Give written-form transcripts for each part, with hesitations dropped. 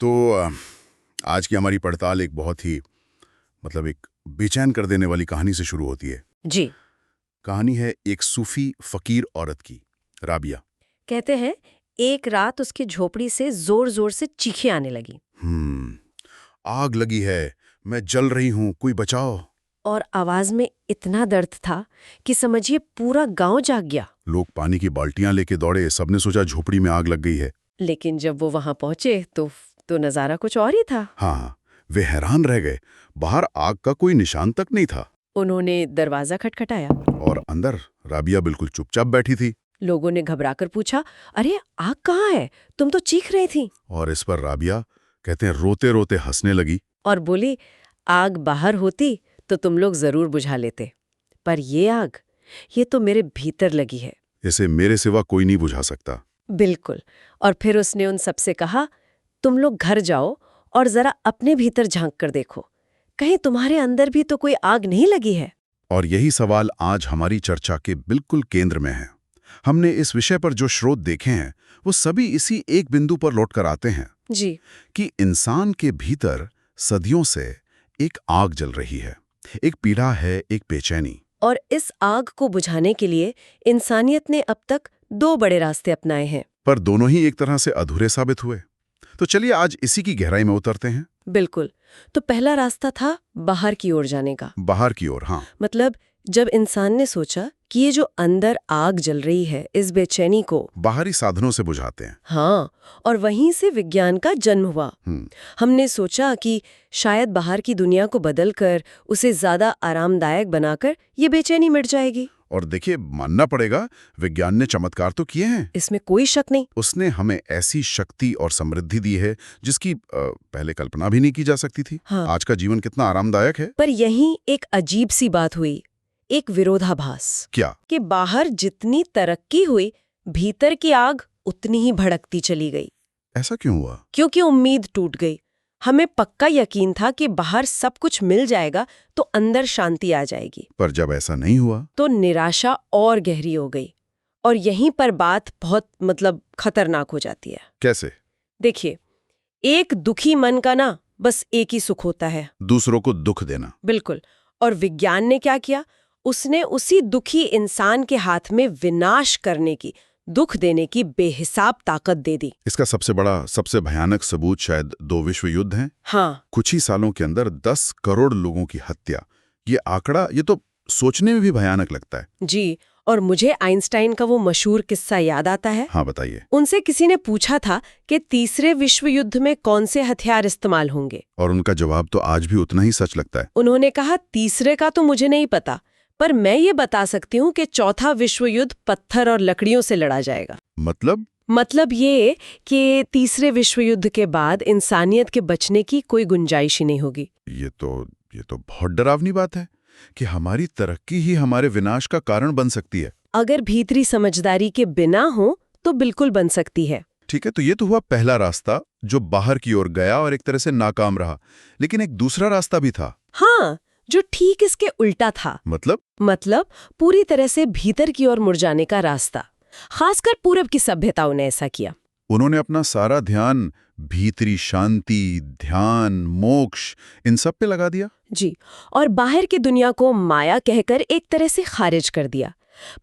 तो आज की हमारी पड़ताल एक बहुत ही एक बेचैन कर देने वाली कहानी से शुरू होती है। जी। कहानी है एक सूफी फकीर औरत की, राबिया। कहते हैं एक रात उसकी झोपड़ी से जोर जोर से चीखें आने लगी। आग लगी है, मैं जल रही हूँ, कोई बचाओ। और आवाज में इतना दर्द था कि समझिए पूरा गांव जाग गया। लोग पानी की बाल्टियां लेके दौड़े, सबने सोचा झोपड़ी में आग लग गई है। लेकिन जब वो वहां पहुंचे तो नजारा कुछ और ही था। हाँ, वे हैरान रह गए। बाहर आग का कोई निशान तक नहीं था। उन्होंने दरवाजा खटखटाया और अंदर राबिया बिल्कुल चुपचाप बैठी थी। लोगों ने घबराकर पूछा, अरे आग कहाँ है? तुम तो चीख रही थी। और इस पर राबिया कहते हैं रोते रोते हंसने लगी और बोली, आग बाहर होती तो तुम लोग जरूर बुझा लेते, पर ये आग, ये तो मेरे भीतर लगी है। इसे मेरे सिवा कोई नहीं बुझा सकता। बिल्कुल। और फिर उसने उन सबसे कहा, तुम लोग घर जाओ और जरा अपने भीतर झांक कर देखो, कहीं तुम्हारे अंदर भी तो कोई आग नहीं लगी है। और यही सवाल आज हमारी चर्चा के बिल्कुल केंद्र में है। हमने इस विषय पर जो स्रोत देखे हैं वो सभी इसी एक बिंदु पर लौटकर आते हैं जी। कि इंसान के भीतर सदियों से एक आग जल रही है, एक पीड़ा है, एक बेचैनी। और इस आग को बुझाने के लिए इंसानियत ने अब तक दो बड़े रास्ते अपनाए हैं। पर दोनों ही एक तरह से अधूरे साबित हुए। तो चलिए आज इसी की गहराई में उतरते हैं। बिल्कुल। तो पहला रास्ता था बाहर की ओर जाने का। बाहर की ओर, हाँ। मतलब जब इंसान ने सोचा कि ये जो अंदर आग जल रही है, इस बेचैनी को बाहरी साधनों से बुझाते हैं। हाँ, और वहीं से विज्ञान का जन्म हुआ। हमने सोचा कि शायद बाहर की दुनिया को बदलकर उसे ज्यादा आरामदायक बनाकर ये बेचैनी मिट जाएगी। और देखिए, मानना पड़ेगा, विज्ञान ने चमत्कार तो किए हैं। इसमें कोई शक नहीं। उसने हमें ऐसी शक्ति और समृद्धि दी है जिसकी पहले कल्पना भी नहीं की जा सकती थी। हाँ। आज का जीवन कितना आरामदायक है। पर यहीं एक अजीब सी बात हुई, एक विरोधाभास। क्या? कि बाहर जितनी तरक्की हुई, भीतर की आग उतनी ही भड़कती चली गई। ऐसा क्यों हुआ? क्योंकि उम्मीद टूट गई। हमें पक्का यकीन था कि बाहर सब कुछ मिल जाएगा तो अंदर शांति आ जाएगी। पर जब ऐसा नहीं हुआ तो निराशा और गहरी हो गई। और यहीं पर बात बहुत खतरनाक हो जाती है। कैसे? देखिए, एक दुखी मन का ना बस एक ही सुख होता है, दूसरों को दुख देना। बिल्कुल। और विज्ञान ने क्या किया? उसने उसी दुखी इंसान के हाथ में विनाश करने की, दुख देने की बेहिसाब ताकत दे दी। इसका सबसे बड़ा, सबसे भयानक सबूत शायद 2 विश्व युद्ध हैं। हाँ। कुछ ही सालों के अंदर 10 करोड़ लोगों की हत्या। ये आंकड़ा, ये तो सोचने में भी भयानक लगता है। जी। और मुझे आइंस्टाइन का वो मशहूर किस्सा याद आता है। हाँ, बताइए। उनसे किसी ने पूछा था कि तीसरे विश्व युद्ध में कौन से हथियार इस्तेमाल होंगे, और उनका जवाब तो आज भी उतना ही सच लगता है। उन्होंने कहा, तीसरे का तो मुझे नहीं पता, पर मैं ये बता सकती हूँ कि चौथा विश्व युद्ध पत्थर और लकड़ियों से लड़ा जाएगा। मतलब ये कि तीसरे विश्व युद्ध के बाद इंसानियत के बचने की कोई गुंजाइश ही नहीं होगी। ये तो बहुत डरावनी बात है कि हमारी तरक्की ही हमारे विनाश का कारण बन सकती है। अगर भीतरी समझदारी के बिना हो तो बिल्कुल बन सकती है। ठीक है, तो ये तो हुआ पहला रास्ता जो बाहर की ओर गया और एक तरह से नाकाम रहा। लेकिन एक दूसरा रास्ता भी था। हाँ, जो ठीक इसके उल्टा था। मतलब पूरी तरह से भीतर की ओर मुड़ जाने का रास्ता। खासकर पूरब की सभ्यताओं ने ऐसा किया। उन्होंने अपना सारा ध्यान भीतरी शांति, ध्यान, मोक्ष, इन सब पे लगा दिया। जी। और बाहर की दुनिया को माया कहकर एक तरह से खारिज कर दिया।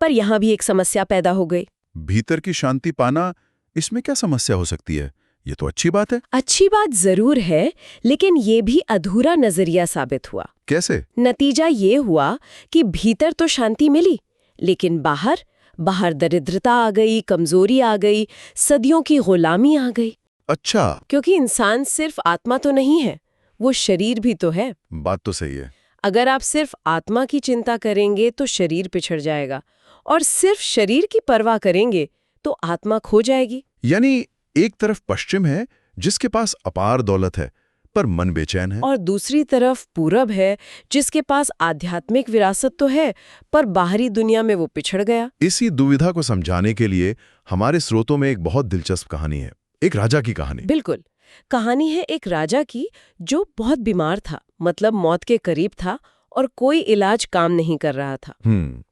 पर यहाँ भी एक समस्या पैदा हो गई। भीतर की शांति पाना, इसमें क्या समस्या हो सकती है? ये तो अच्छी बात है। अच्छी बात जरूर है, लेकिन ये भी अधूरा नजरिया साबित हुआ। कैसे? नतीजा ये हुआ कि भीतर तो शांति मिली, लेकिन बाहर दरिद्रता आ गई, कमजोरी आ गई, सदियों की गुलामी आ गई। अच्छा। क्योंकि इंसान सिर्फ आत्मा तो नहीं है, वो शरीर भी तो है। बात तो सही है। अगर आप सिर्फ आत्मा की चिंता करेंगे तो शरीर पिछड़ जाएगा, और सिर्फ शरीर की परवाह करेंगे तो आत्मा खो जाएगी। यानी एक तरफ पश्चिम है जिसके पास अपार दौलत है पर मन बेचैन है, और दूसरी तरफ पूरब है जिसके पास आध्यात्मिक विरासत तो है पर बाहरी दुनिया में वो पिछड़ गया। इसी दुविधा को समझाने के लिए हमारे स्रोतों में एक बहुत दिलचस्प कहानी है, एक राजा की कहानी। बिल्कुल। कहानी है एक राजा की जो बहुत बीमार था, मतलब मौत के करीब था, और कोई इलाज काम नहीं कर रहा था।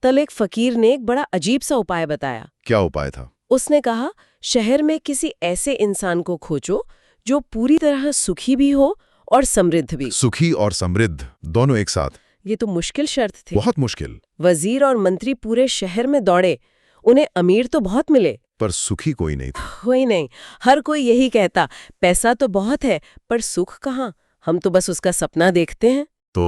तब एक फकीर ने एक बड़ा अजीब सा उपाय बताया। क्या उपाय था? उसने कहा, शहर में किसी ऐसे इंसान को खोजो जो पूरी तरह सुखी भी हो और समृद्ध भी। सुखी और समृद्ध दोनों एक साथ। ये तो मुश्किल शर्त थी। बहुत मुश्किल। वजीर और मंत्री पूरे शहर में दौड़े, उन्हें अमीर तो बहुत मिले पर सुखी कोई नहीं था। कोई नहीं। हर कोई यही कहता, पैसा तो बहुत है पर सुख कहाँ, हम तो बस उसका सपना देखते हैं। तो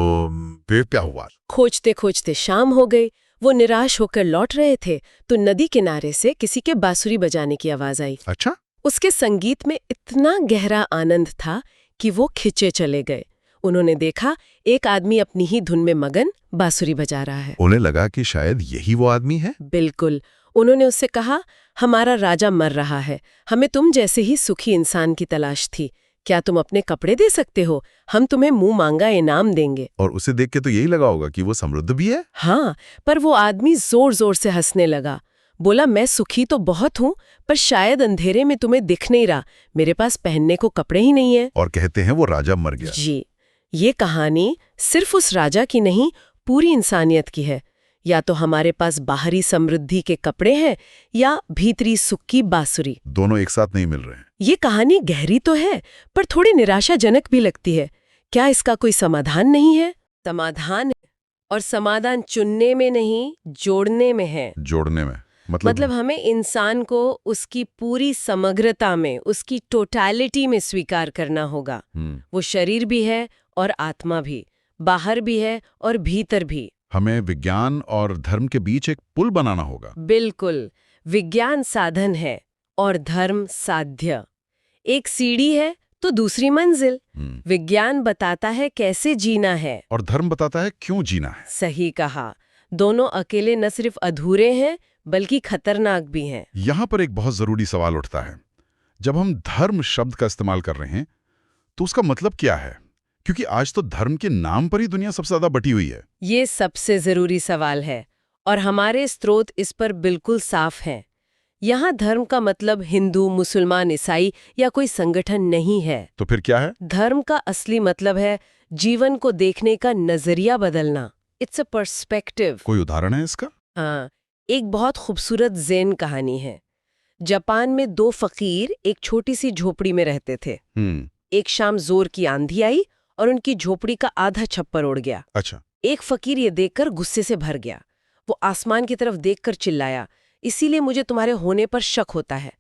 फिर क्या हुआ? खोजते खोजते शाम हो गई। वो निराश होकर लौट रहे थे तो नदी किनारे से किसी के बांसुरी बजाने की आवाज आई। अच्छा? उसके संगीत में इतना गहरा आनंद था कि वो खिंचे चले गए। उन्होंने देखा एक आदमी अपनी ही धुन में मगन बांसुरी बजा रहा है। उन्हें लगा कि शायद यही वो आदमी है। बिल्कुल। उन्होंने उससे कहा, हमारा राजा मर रहा है, हमें तुम जैसे ही सुखी इंसान की तलाश थी, क्या तुम अपने कपड़े दे सकते हो? हम तुम्हें मुंह मांगा इनाम देंगे। और उसे देख के तो यही लगा होगा कि वो समृद्ध भी है। हाँ, पर वो आदमी जोर जोर से हंसने लगा। बोला, मैं सुखी तो बहुत हूँ पर शायद अंधेरे में तुम्हें दिख नहीं रहा, मेरे पास पहनने को कपड़े ही नहीं है। और कहते हैं वो राजा मर गया। जी, ये कहानी सिर्फ उस राजा की नहीं, पूरी इंसानियत की है। या तो हमारे पास बाहरी समृद्धि के कपड़े हैं या भीतरी सुख की बांसुरी। दोनों एक साथ नहीं मिल रहे हैं। ये कहानी गहरी तो है पर थोड़ी निराशाजनक भी लगती है। क्या इसका कोई समाधान नहीं है? समाधान है, और समाधान चुनने में नहीं, जोड़ने में है। जोड़ने में मतलब हमें इंसान को उसकी पूरी समग्रता में, उसकी टोटलिटी में स्वीकार करना होगा। वो शरीर भी है और आत्मा भी, बाहर भी है और भीतर भी। हमें विज्ञान और धर्म के बीच एक पुल बनाना होगा। बिल्कुल। विज्ञान साधन है और धर्म साध्य। एक सीढ़ी है तो दूसरी मंजिल। विज्ञान बताता है कैसे जीना है और धर्म बताता है क्यों जीना है। सही कहा। दोनों अकेले न सिर्फ अधूरे हैं बल्कि खतरनाक भी हैं। यहाँ पर एक बहुत जरूरी सवाल उठता है। जब हम धर्म शब्द का इस्तेमाल कर रहे हैं तो उसका मतलब क्या है? क्योंकि आज तो धर्म के नाम पर ही दुनिया सबसे ज्यादा बटी हुई है। ये सबसे जरूरी सवाल है और हमारे स्रोत इस पर बिल्कुल साफ हैं। यहाँ धर्म का मतलब हिंदू, मुसलमान, ईसाई या कोई संगठन नहीं है। तो फिर क्या है? धर्म का असली मतलब है जीवन को देखने का नजरिया बदलना। It's a perspective. कोई उदाहरण है इसका? हाँ, एक बहुत खूबसूरत ज़ेन कहानी है। जापान में दो फकीर एक छोटी सी झोपड़ी में रहते थे। एक शाम जोर की आंधी आई और उनकी झोपड़ी का आधा छप्पर उड़ गया। अच्छा। एक फकीर ये देखकर गुस्से से भर गया। वो आसमान की तरफ देखकर चिल्लाया, इसीलिए मुझे तुम्हारे होने पर शक होता है।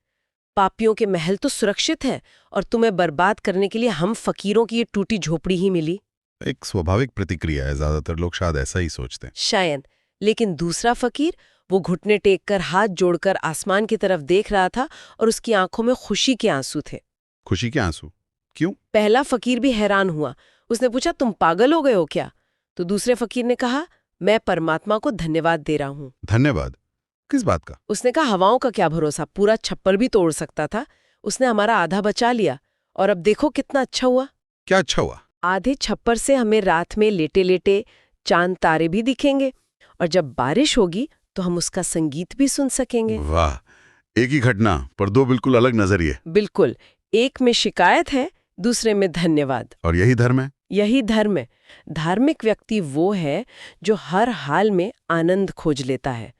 पापियों के महल तो सुरक्षित है और तुम्हें बर्बाद करने के लिए हम फकीरों की ये टूटी झोपड़ी ही मिली। एक स्वाभाविक प्रतिक्रिया है, ज्यादातर लोग शायद ऐसा ही सोचते हैं। शायद, लेकिन दूसरा फकीर, वो घुटने टेक कर हाथ जोड़कर आसमान की तरफ देख रहा था और उसकी आंखों में खुशी के आंसू थे। खुशी के आंसू? क्यों? पहला फकीर भी हैरान हुआ। उसने पूछा, तुम पागल हो गए हो क्या? तो दूसरे फकीर ने कहा, मैं परमात्मा को धन्यवाद दे रहा हूँ। धन्यवाद? किस बात का? उसने कहा, हवाओं का क्या भरोसा, पूरा छप्पर भी तोड़ सकता था। उसने हमारा आधा बचा लिया और अब देखो कितना अच्छा हुआ। क्या अच्छा हुआ? आधे छप्पर से हमें रात में लेटे लेटे चांद तारे भी दिखेंगे और जब बारिश होगी तो हम उसका संगीत भी सुन सकेंगे। वाह, एक ही घटना पर दो बिल्कुल अलग नजरिए। बिल्कुल, एक में शिकायत है, दूसरे में धन्यवाद। और यही धर्म है? यही धर्म है। धार्मिक व्यक्ति वो है जो हर हाल में आनंद खोज लेता है।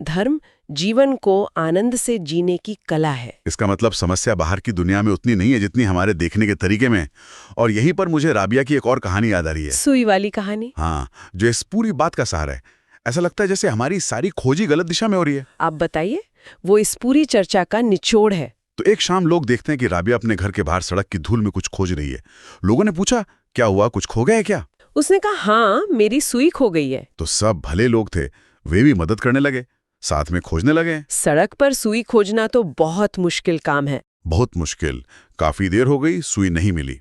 धर्म जीवन को आनंद से जीने की कला है। इसका मतलब समस्या बाहर की दुनिया में उतनी नहीं है जितनी हमारे देखने के तरीके में। और यहीं पर मुझे राबिया की एक और कहानी याद आ रही है। सुई वाली कहानी? हाँ, जो इस पूरी बात का सार है। ऐसा लगता है जैसे हमारी सारी खोजी गलत दिशा में हो रही है। आप बताइए, वो इस पूरी चर्चा का निचोड़ है। तो एक शाम लोग देखते हैं कि राबिया अपने घर के बाहर सड़क की धूल में कुछ खोज रही है। लोगों ने पूछा, क्या हुआ, कुछ खो गया क्या? उसने कहा, हाँ, मेरी सुई खो गई है। तो सब भले लोग थे, वे भी मदद करने लगे, साथ में खोजने लगे। सड़क पर सुई खोजना तो बहुत मुश्किल काम है। बहुत मुश्किल। काफी देर हो गई, सुई नहीं मिली।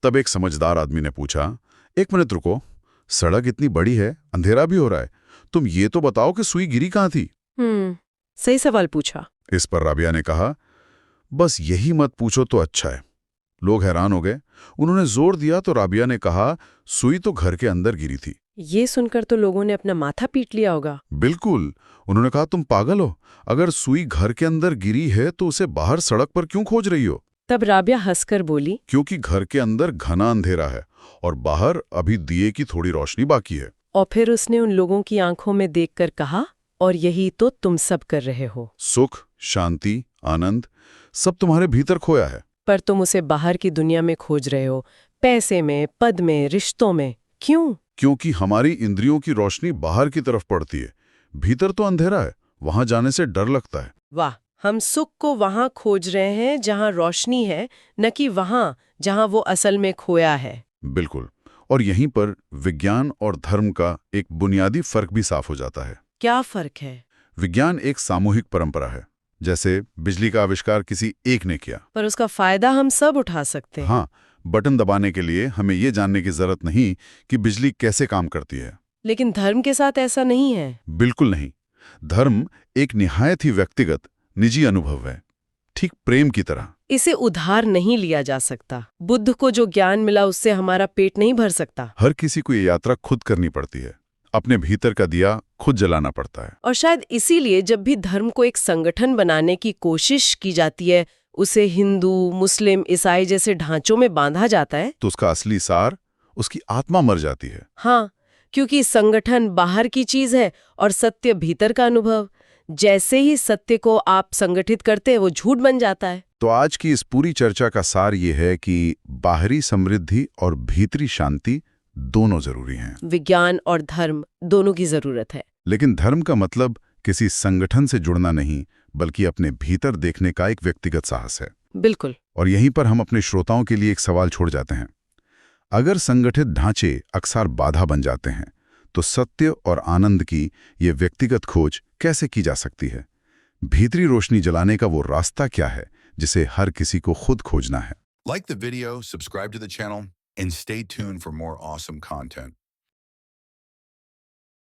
तब एक समझदार आदमी ने पूछा, एक मिनट रुको, सड़क इतनी बड़ी है, अंधेरा भी हो रहा है, तुम ये तो बताओ कि सुई गिरी कहाँ थी? सही सवाल पूछा। इस पर राबिया ने कहा, बस यही मत पूछो तो अच्छा है। लोग हैरान हो गए। उन्होंने जोर दिया तो राबिया ने कहा, सुई तो घर के अंदर गिरी थी। ये सुनकर तो लोगों ने अपना माथा पीट लिया होगा। बिल्कुल। उन्होंने कहा, तुम पागल हो, अगर सुई घर के अंदर गिरी है तो उसे बाहर सड़क पर क्यों खोज रही हो? तब राबिया हंसकर बोली, क्योंकि घर के अंदर घना अंधेरा है और बाहर अभी दिए की थोड़ी रोशनी बाकी है। और फिर उसने उन लोगों की आंखों में देखकर कहा, और यही तो तुम सब कर रहे हो। सुख, शांति, आनंद सब तुम्हारे भीतर खोया है। पर तुम उसे बाहर की दुनिया में खोज रहे हो, पैसे में, पद में, रिश्तों में। क्यों? क्योंकि हमारी इंद्रियों की रोशनी बाहर की तरफ पड़ती है, भीतर तो अंधेरा है, वहां जाने से डर लगता है। वाह, हम सुख को वहां खोज रहे हैं जहां रोशनी है, न कि वहां जहां वो असल में खोया है। बिल्कुल। और यहीं पर विज्ञान और धर्म का एक बुनियादी फर्क भी साफ हो जाता है। क्या फर्क है? विज्ञान एक सामूहिक परंपरा है, जैसे बिजली का आविष्कार किसी एक ने किया। पर उसका फायदा हम सब उठा सकते हैं। हाँ, बटन दबाने के लिए हमें ये जानने की जरूरत नहीं कि बिजली कैसे काम करती है। लेकिन धर्म के साथ ऐसा नहीं है। बिल्कुल नहीं। धर्म एक निहायत ही व्यक्तिगत, निजी अनुभव है, ठीक प्रेम की तरह। इसे उधार नहीं लिया जा सकता। बुद्ध को जो ज्ञान मिला उससे हमारा पेट नहीं भर सकता। हर किसी को ये यात्रा खुद करनी पड़ती है, अपने भीतर का दिया खुद जलाना पड़ता है। और शायद इसीलिए जब भी धर्म को एक संगठन बनाने की कोशिश की जाती है, उसे हिंदू, मुस्लिम, ईसाई जैसे ढांचों में बांधा जाता है, तो उसका असली सार, उसकी आत्मा मर जाती है। हाँ, क्योंकि संगठन बाहर की चीज है और सत्य भीतर का अनुभव। जैसे ही सत्य को आप संगठित करते हैं, वो झूठ बन जाता है। तो आज की इस पूरी चर्चा का सार ये है कि बाहरी समृद्धि और भीतरी शांति दोनों जरूरी हैं। विज्ञान और धर्म दोनों की जरूरत है। लेकिन धर्म का मतलब किसी संगठन से जुड़ना नहीं, बल्कि अपने भीतर देखने का एक व्यक्तिगत साहस है। बिल्कुल। और यहीं पर हम अपने श्रोताओं के लिए एक सवाल छोड़ जाते हैं। अगर संगठित ढांचे अक्सर बाधा बन जाते हैं, तो सत्य और आनंद की ये व्यक्तिगत खोज कैसे की जा सकती है? भीतरी रोशनी जलाने का वो रास्ता क्या है जिसे हर किसी को खुद खोजना है? Like the video, subscribe to the channel, and stay tuned for more awesome content.